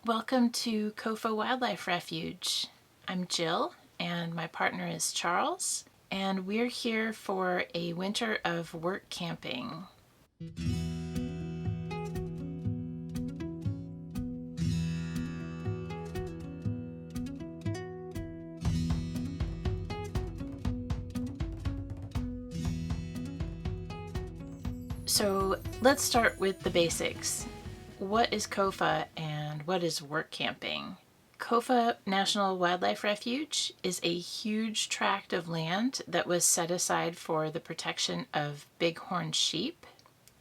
Welcome to Kofa Wildlife Refuge. I'm Jill and my partner is Charles, and we're here for a winter of work camping. So let's start with the basics. What is Kofa and what is work camping? Kofa National Wildlife Refuge is a huge tract of land that was set aside for the protection of bighorn sheep.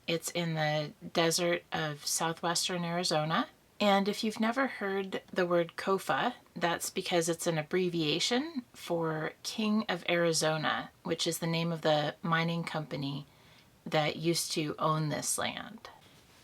It's in the desert of southwestern Arizona. And if you've never heard the word Kofa, that's because it's an abbreviation for King of Arizona, which is the name of the mining company that used to own this land.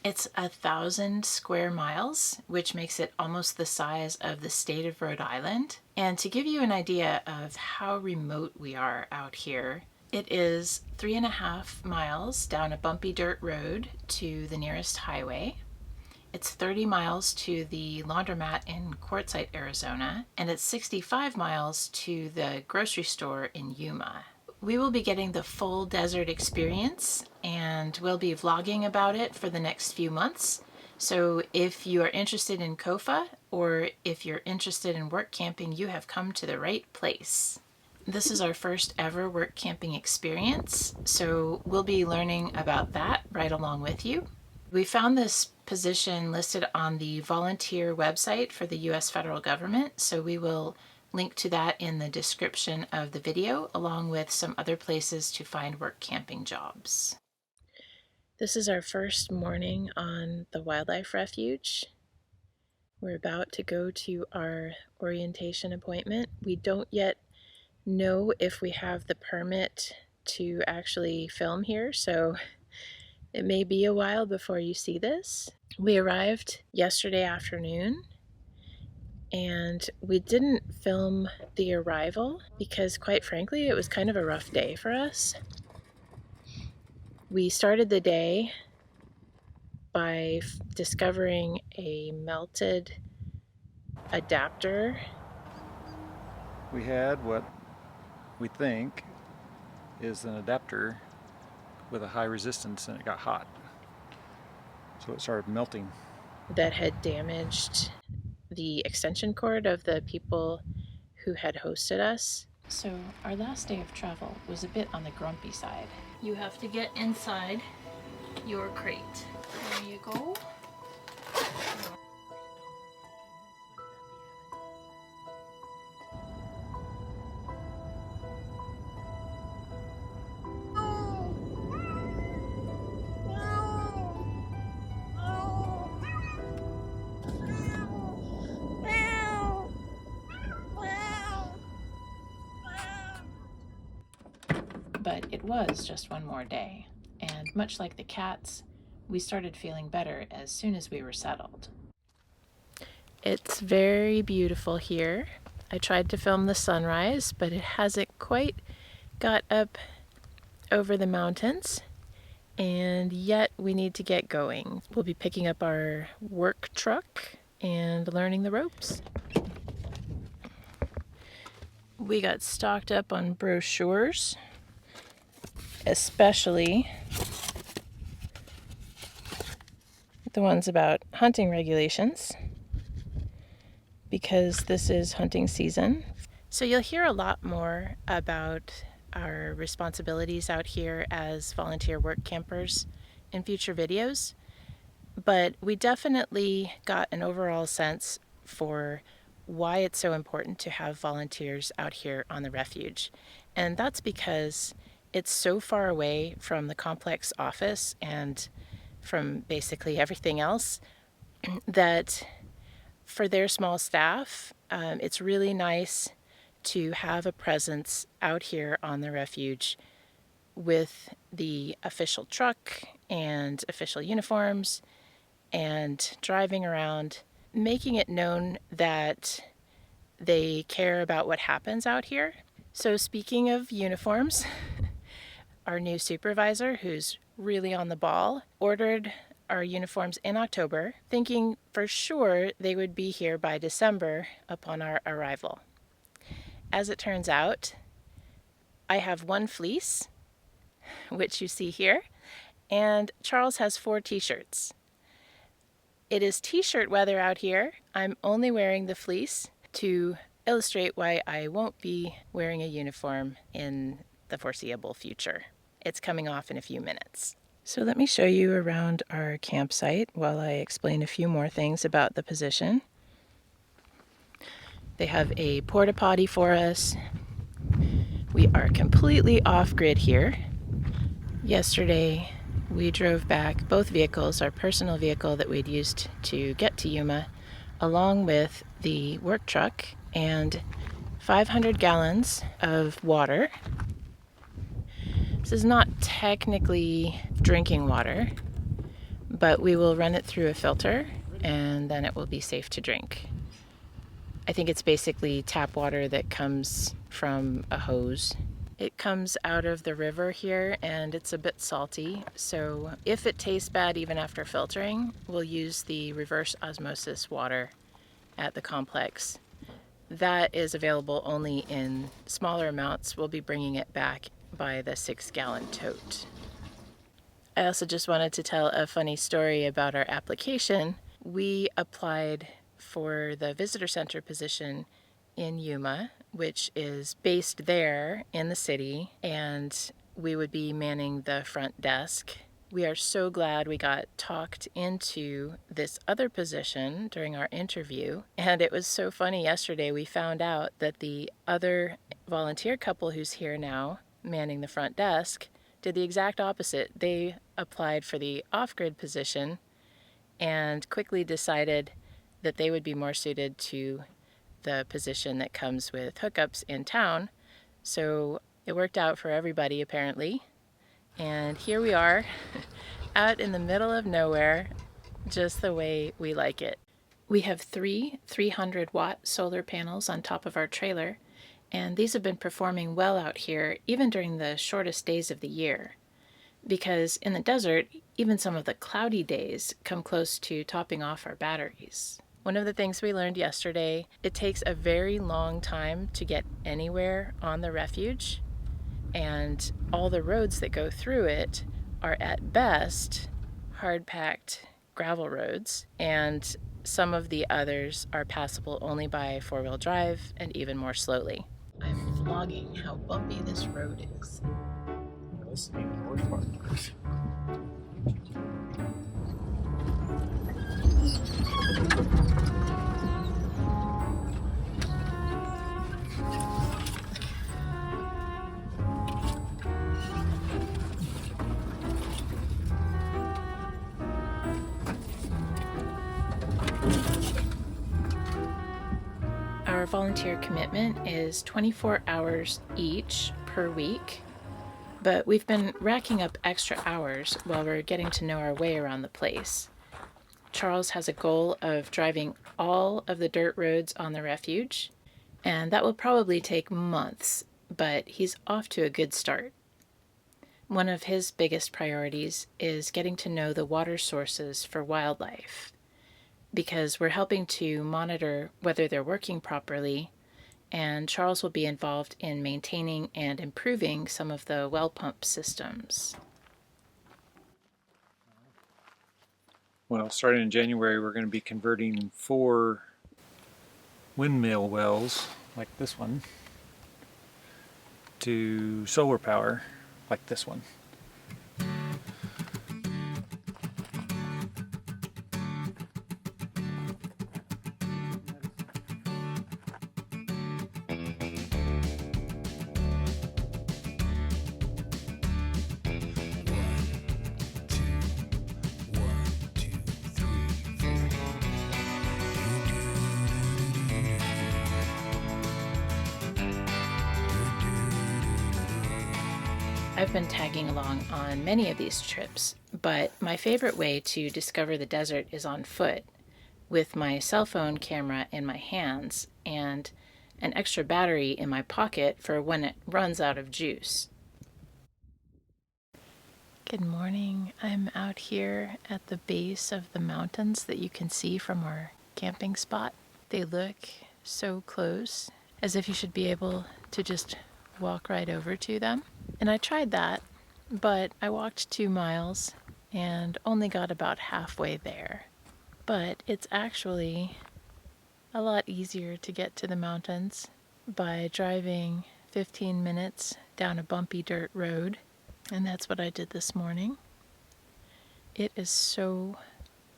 It's 1,000 square miles, which makes it almost the size of the state of Rhode Island. And to give you an idea of how remote we are out here, it is 3.5 miles down a bumpy dirt road to the nearest highway. It's 30 miles to the laundromat in Quartzsite, Arizona, and it's 65 miles to the grocery store in Yuma. We will be getting the full desert experience, and we'll be vlogging about it for the next few months. So if you are interested in Kofa, or if you're interested in work camping, you have come to the right place. This is our first ever work camping experience, so we'll be learning about that right along with you. We found this position listed on the volunteer website for the U.S. federal government, so we will link to that in the description of the video, along with some other places to find work camping jobs. This is our first morning on the wildlife refuge. We're about to go to our orientation appointment. We don't yet know if we have the permit to actually film here, so it may be a while before you see this. We arrived yesterday afternoon, and we didn't film the arrival because, quite frankly, it was kind of a rough day for us. We started the day by discovering a melted adapter. We had what we think is an adapter with a high resistance, and it got hot, so it started melting. That had damaged the extension cord of the people who had hosted us. So our last day of travel was a bit on the grumpy side. You have to get inside your crate. There you go. But it was just one more day, and much like the cats, we started feeling better as soon as we were settled. It's very beautiful here. I tried to film the sunrise, but it hasn't quite got up over the mountains, and yet we need to get going. We'll be picking up our work truck and learning the ropes. We got stocked up on brochures, especially the ones about hunting regulations, because this is hunting season. So you'll hear a lot more about our responsibilities out here as volunteer work campers in future videos, but we definitely got an overall sense for why it's so important to have volunteers out here on the refuge. And that's because it's so far away from the complex office and from basically everything else that for their small staff, it's really nice to have a presence out here on the refuge with the official truck and official uniforms and driving around, making it known that they care about what happens out here. So speaking of uniforms, our new supervisor, who's really on the ball, ordered our uniforms in October, thinking for sure they would be here by December upon our arrival. As it turns out, I have one fleece, which you see here, and Charles has 4 t-shirts. It is t-shirt weather out here. I'm only wearing the fleece to illustrate why I won't be wearing a uniform in the foreseeable future. It's coming off in a few minutes. So let me show you around our campsite while I explain a few more things about the position. They have a porta potty for us. We are completely off grid here. Yesterday, we drove back both vehicles, our personal vehicle that we'd used to get to Yuma, along with the work truck and 500 gallons of water. This is not technically drinking water, but we will run it through a filter and then it will be safe to drink. I think it's basically tap water that comes from a hose. It comes out of the river here and it's a bit salty, so if it tastes bad even after filtering, we'll use the reverse osmosis water at the complex. That is available only in smaller amounts. We'll be bringing it back by the 6-gallon tote. I also just wanted to tell a funny story about our application. We applied for the visitor center position in Yuma, which is based there in the city, and we would be manning the front desk. We are so glad we got talked into this other position during our interview, and it was so funny yesterday we found out that the other volunteer couple who's here now manning the front desk did the exact opposite. They applied for the off-grid position and quickly decided that they would be more suited to the position that comes with hookups in town. So it worked out for everybody apparently. And here we are out in the middle of nowhere, just the way we like it. We have 3 300-watt solar panels on top of our trailer, and these have been performing well out here even during the shortest days of the year. Because in the desert, even some of the cloudy days come close to topping off our batteries. One of the things we learned yesterday, it takes a very long time to get anywhere on the refuge, and all the roads that go through it are at best hard-packed gravel roads, and some of the others are passable only by 4-wheel drive and even more slowly. I'm vlogging how bumpy this road is. This is even the worst part. Our volunteer commitment is 24 hours each per week, but we've been racking up extra hours while we're getting to know our way around the place. Charles has a goal of driving all of the dirt roads on the refuge, and that will probably take months, but he's off to a good start. One of his biggest priorities is getting to know the water sources for wildlife, because we're helping to monitor whether they're working properly, and Charles will be involved in maintaining and improving some of the well pump systems. Well, starting in January, we're going to be converting 4 windmill wells, like this one, to solar power, like this one. I've been tagging along on many of these trips, but my favorite way to discover the desert is on foot, with my cell phone camera in my hands and an extra battery in my pocket for when it runs out of juice. Good morning. I'm out here at the base of the mountains that you can see from our camping spot. They look so close, as if you should be able to just walk right over to them. And I tried that, but I walked 2 miles and only got about halfway there. But it's actually a lot easier to get to the mountains by driving 15 minutes down a bumpy dirt road. And that's what I did this morning. It is so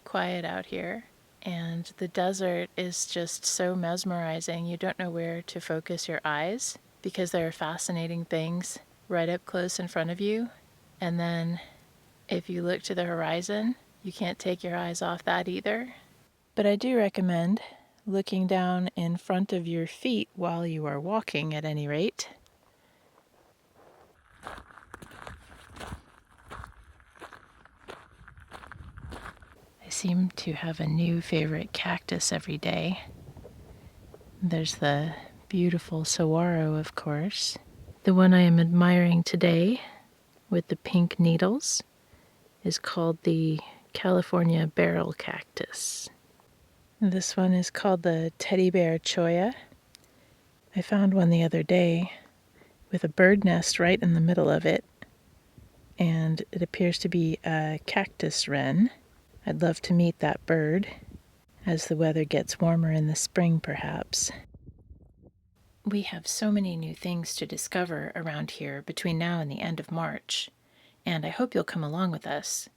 quiet out here, and the desert is just so mesmerizing. You don't know where to focus your eyes because there are fascinating things right up close in front of you. And then if you look to the horizon, you can't take your eyes off that either. But I do recommend looking down in front of your feet while you are walking, at any rate. I seem to have a new favorite cactus every day. There's the beautiful saguaro, of course. The one I am admiring today with the pink needles is called the California barrel cactus. This one is called the teddy bear cholla. I found one the other day with a bird nest right in the middle of it, and it appears to be a cactus wren. I'd love to meet that bird as the weather gets warmer in the spring, perhaps. We have so many new things to discover around here between now and the end of March, and I hope you'll come along with us.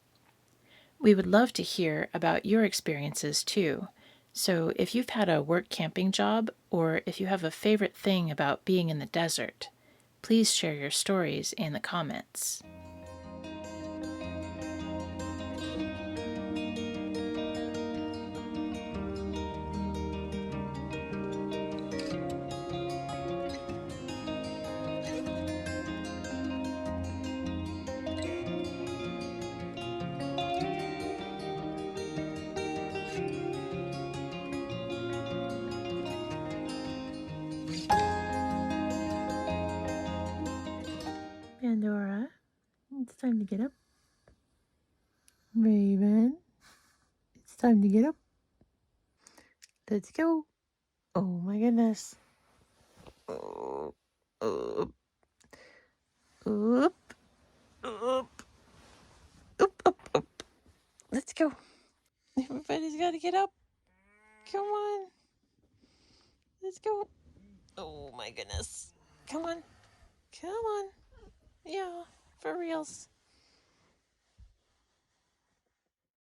We would love to hear about your experiences too, so if you've had a work camping job or if you have a favorite thing about being in the desert, please share your stories in the comments. Pandora, it's time to get up. Raven, it's time to get up. Let's go. Oh my goodness. Oh, up, up, up, up. Let's go. Everybody's got to get up. Come on. Let's go. Oh my goodness. Come on. Come on. Yeah, for reals.